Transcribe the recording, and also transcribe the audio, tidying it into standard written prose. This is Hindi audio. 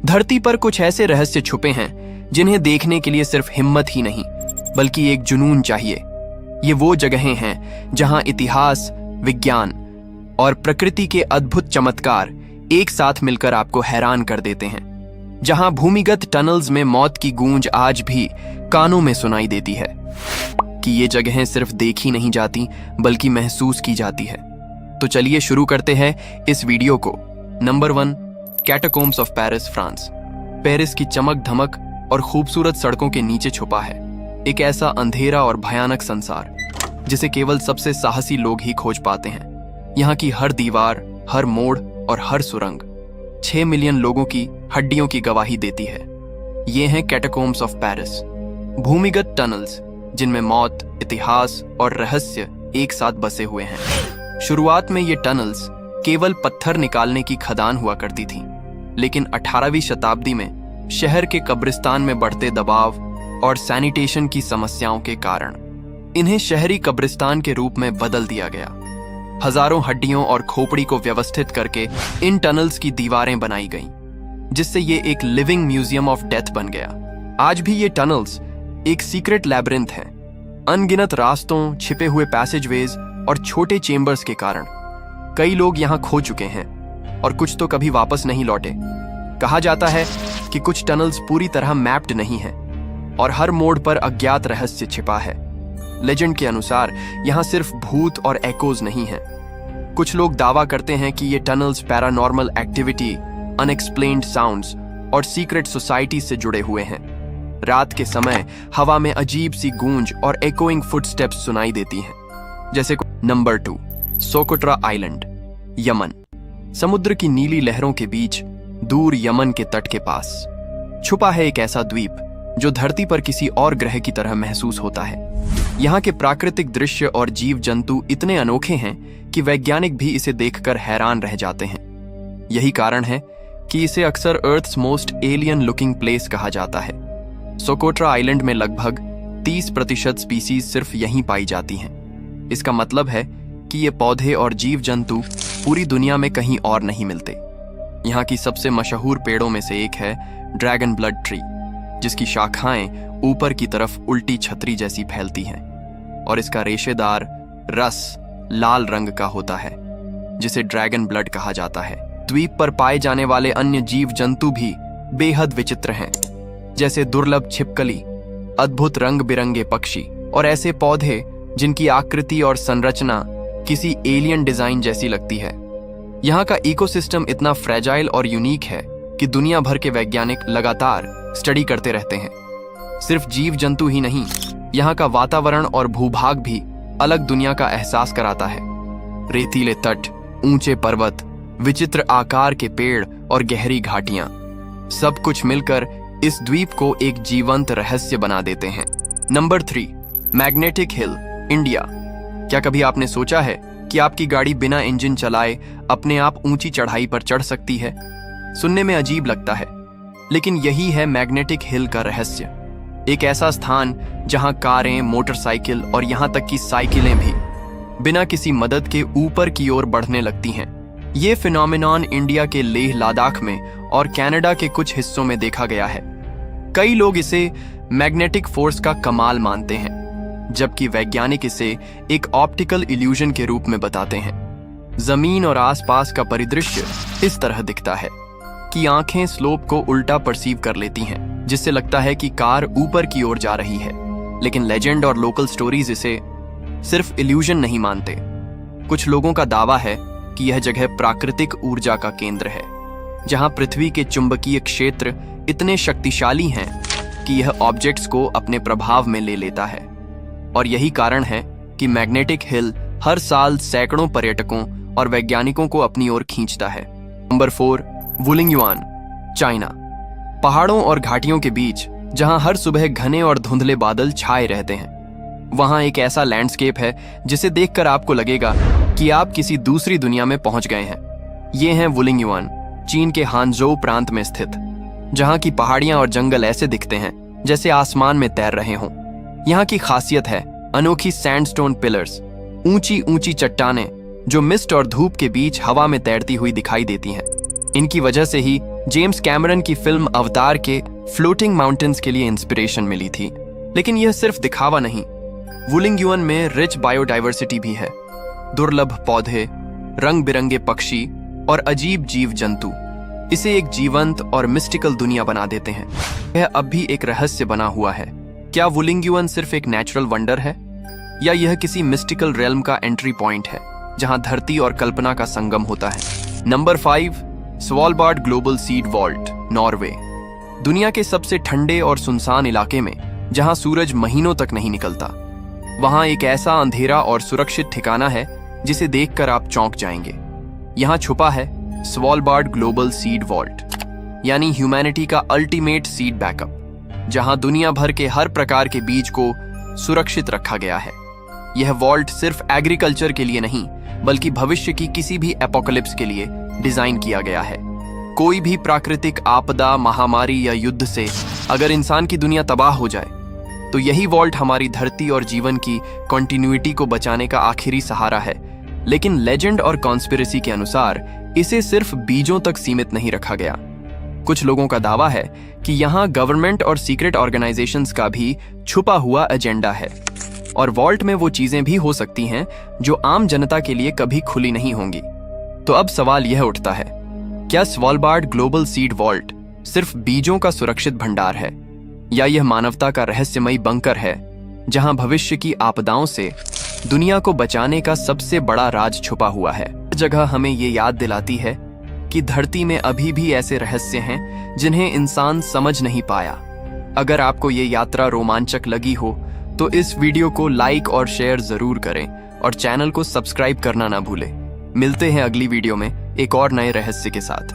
धरती पर कुछ ऐसे रहस्य छुपे हैं जिन्हें देखने के लिए सिर्फ हिम्मत ही नहीं बल्कि एक जुनून चाहिए। ये वो जगहें हैं जहां इतिहास, विज्ञान और प्रकृति के अद्भुत चमत्कार एक साथ मिलकर आपको हैरान कर देते हैं। जहां भूमिगत टनल्स में मौत की गूंज आज भी कानों में सुनाई देती है कि ये जगहें सिर्फ देखी नहीं जाती बल्कि महसूस की जाती है। तो चलिए शुरू करते हैं इस वीडियो को। Number 1, Catacombs of Paris, France. Paris की चमक धमक और खूबसूरत सड़कों के नीचे छुपा है एक ऐसा अंधेरा और भयानक संसार जिसे केवल सबसे साहसी लोग ही खोज पाते हैं। यहाँ की हर दीवार, हर मोड़ और हर सुरंग 6 मिलियन लोगों की हड्डियों की गवाही देती है। ये हैं कैटाकोम्ब्स ऑफ पेरिस, भूमिगत टनल्स जिनमें मौत, इतिहास और रहस्य एक साथ बसे हुए हैं। शुरुआत में ये टनल्स केवल पत्थर निकालने की खदान हुआ करती थी, लेकिन 18वीं शताब्दी में शहर के कब्रिस्तान में बढ़ते दबाव और सैनिटेशन की समस्याओं के कारण इन्हें शहरी कब्रिस्तान के रूप में बदल दिया गया। हजारों हड्डियों और खोपड़ी को व्यवस्थित करके इन टनल्स की दीवारें बनाई गईं, जिससे ये एक लिविंग म्यूजियम ऑफ डेथ बन गया। आज भी ये टनल्स एक सीक्रेट लैबिरिंथ हैं। अनगिनत रास्तों, छिपे हुए पैसेजवेज और छोटे चेंबर्स के कारण कई लोग यहाँ खो चुके हैं और कुछ तो कभी वापस नहीं लौटे। कहा जाता है कि कुछ टनल्स पूरी तरह मैप्ड नहीं हैं और हर मोड़ पर अज्ञात रहस्य छिपा है। लेजेंड के अनुसार यहाँ सिर्फ भूत और एकोज नहीं हैं। कुछ लोग दावा करते हैं कि ये tunnels paranormal activity, unexplained sounds और सीक्रेट सोसाइटी से जुड़े हुए हैं। रात के समय हवा में अजीब सी गूंज और एकोइंग फुटस्टेप्स सुनाई देती हैं। जैसे नंबर 2, सोकोट्रा आइलैंड, यमन। समुद्र की नीली लहरों के बीच दूर यमन के तट के पास छुपा है एक ऐसा द्वीप जो धरती पर किसी और ग्रह की तरह महसूस होता है। यहाँ के प्राकृतिक दृश्य और जीव जंतु इतने अनोखे हैं कि वैज्ञानिक भी इसे देखकर हैरान रह जाते हैं। यही कारण है कि इसे अक्सर earth's most alien looking place कहा जाता है। सोकोट्रा आइलैंड में लगभग 30% स्पीसीज सिर्फ यहीं पाई जाती हैं। इसका मतलब है कि ये पौधे और जीव जंतु पूरी दुनिया में कहीं और नहीं मिलते। यहाँ की सबसे मशहूर पेड़ों में से एक है ड्रैगन ब्लड ट्री, जिसकी शाखाएं ऊपर की तरफ उल्टी छतरी जैसी फैलती हैं और इसका रेशेदार रस लाल रंग का होता है, जिसे ड्रैगन ब्लड कहा जाता है। द्वीप पर पाए जाने वाले अन्य जीव जंतु भी बेहद विचित्र हैं, जैसे दुर्लभ छिपकली, अद्भुत रंग बिरंगे पक्षी और ऐसे पौधे जिनकी आकृति और संरचना किसी एलियन डिजाइन जैसी लगती है। यहाँ का इकोसिस्टम इतना फ्रेजाइल और यूनिक है कि दुनिया भर के वैज्ञानिक लगातार स्टडी करते रहते हैं। सिर्फ जीव जंतु ही नहीं, यहाँ का वातावरण और भूभाग भी अलग दुनिया का एहसास कराता है। रेतीले तट, ऊंचे पर्वत, विचित्र आकार के पेड़ और गहरी घाटियां, सब कुछ मिलकर इस द्वीप को एक जीवंत रहस्य बना देते हैं। Number 3, magnetic hill, India. क्या कभी आपने सोचा है कि आपकी गाड़ी बिना इंजन चलाए अपने आप ऊंची चढ़ाई पर चढ़ सकती है? सुनने में अजीब लगता है, लेकिन यही है मैग्नेटिक हिल का रहस्य। एक ऐसा स्थान जहां कारें, मोटरसाइकिल और यहां तक कि साइकिलें भी बिना किसी मदद के ऊपर की ओर बढ़ने लगती हैं। ये फिनोमेनॉन इंडिया के लेह लद्दाख में और कनाडा के कुछ हिस्सों में देखा गया है। कई लोग इसे मैग्नेटिक फोर्स का कमाल मानते हैं, जबकि वैज्ञानिक इसे एक ऑप्टिकल इल्यूजन के रूप में बताते हैं। जमीन और आसपास का परिदृश्य इस तरह दिखता है कि आंखें स्लोप को उल्टा परसीव कर लेती हैं, जिससे लगता है कि कार ऊपर की ओर जा रही है। लेकिन लेजेंड और लोकल स्टोरीज इसे सिर्फ इल्यूजन नहीं मानते। कुछ लोगों का दावा है कि यह जगह प्राकृतिक ऊर्जा का केंद्र है, जहां पृथ्वी के चुंबकीय क्षेत्र इतने शक्तिशाली हैं कि यह ऑब्जेक्ट्स को अपने प्रभाव में ले लेता है। और यही कारण है कि मैग्नेटिक हिल हर साल सैकड़ों पर्यटकों और वैज्ञानिकों को अपनी ओर खींचता है। Number 4, Wulingyuan, China. पहाड़ों और घाटियों के बीच जहां हर सुबह घने और धुंधले बादल छाए रहते हैं, वहां एक ऐसा लैंडस्केप है जिसे देखकर आपको लगेगा कि आप किसी दूसरी दुनिया में पहुंच गए हैं। ये हैं वुलिंगयुआन, चीन के हांजो प्रांत में स्थित, जहां की पहाड़ियां और जंगल ऐसे दिखते हैं जैसे आसमान में तैर रहे हों। यहाँ की खासियत है अनोखी सैंडस्टोन पिलर्स, ऊंची ऊंची चट्टानें जो मिस्ट और धूप के बीच हवा में तैरती हुई दिखाई देती हैं। इनकी वजह से ही जेम्स कैमरन की फिल्म अवतार के फ्लोटिंग माउंटेन्स के लिए इंस्पिरेशन मिली थी। लेकिन यह सिर्फ दिखावा नहीं, वुलिंग युआन में रिच बायोडाइवर्सिटी भी है। दुर्लभ पौधे, रंग बिरंगे पक्षी और अजीब जीव जंतु इसे एक जीवंत और मिस्टिकल दुनिया बना देते हैं। यह अब भी एक रहस्य बना हुआ है। क्या वुलिंग युआन सिर्फ एक नेचुरल वंडर है, या यह किसी मिस्टिकल रेल्म का एंट्री पॉइंट है जहां धरती और कल्पना का संगम होता है? Number 5, Svalbard global seed vault, Norway. दुनिया के सबसे ठंडे और सुनसान इलाके में, जहां सूरज महीनों तक नहीं निकलता, वहां एक ऐसा अंधेरा और सुरक्षित ठिकाना है जिसे देखकर आप चौंक जाएंगे। यहां छुपा है स्वालबार्ड ग्लोबल सीड वॉल्ट, यानी ह्यूमैनिटी का अल्टीमेट सीड बैकअप, जहां दुनिया भर के हर प्रकार के बीज को सुरक्षित रखा गया है। यह वॉल्ट सिर्फ एग्रीकल्चर के लिए नहीं, बल्कि भविष्य की किसी भी एपोकलिप्स के लिए डिजाइन किया गया है। कोई भी प्राकृतिक आपदा, महामारी या युद्ध से अगर इंसान की दुनिया तबाह हो जाए, तो यही वॉल्ट हमारी धरती और जीवन की कॉन्टिन्यूटी को बचाने का आखिरी सहारा है। लेकिन लेजेंड और कॉन्स्पिरेसी के अनुसार इसे सिर्फ बीजों तक सीमित नहीं रखा गया। कुछ लोगों का दावा है कि यहाँ गवर्नमेंट और सीक्रेट ऑर्गेनाइजेशंस का भी छुपा हुआ एजेंडा है, और वॉल्ट में वो चीजें भी हो सकती हैं जो आम जनता के लिए कभी खुली नहीं होंगी। तो अब सवाल यह उठता है, क्या स्वालबार्ड ग्लोबल सीड वॉल्ट सिर्फ बीजों का सुरक्षित भंडार है, या यह मानवता का रहस्यमयी बंकर है जहां भविष्य की आपदाओं से दुनिया को बचाने का सबसे बड़ा राज छुपा हुआ है? जगह हमें ये याद दिलाती है कि धरती में अभी भी ऐसे रहस्य हैं जिन्हें इंसान समझ नहीं पाया। अगर आपको ये यात्रा रोमांचक लगी हो तो इस वीडियो को लाइक और शेयर जरूर करें, और चैनल को सब्सक्राइब करना ना भूलें। मिलते हैं अगली वीडियो में एक और नए रहस्य के साथ।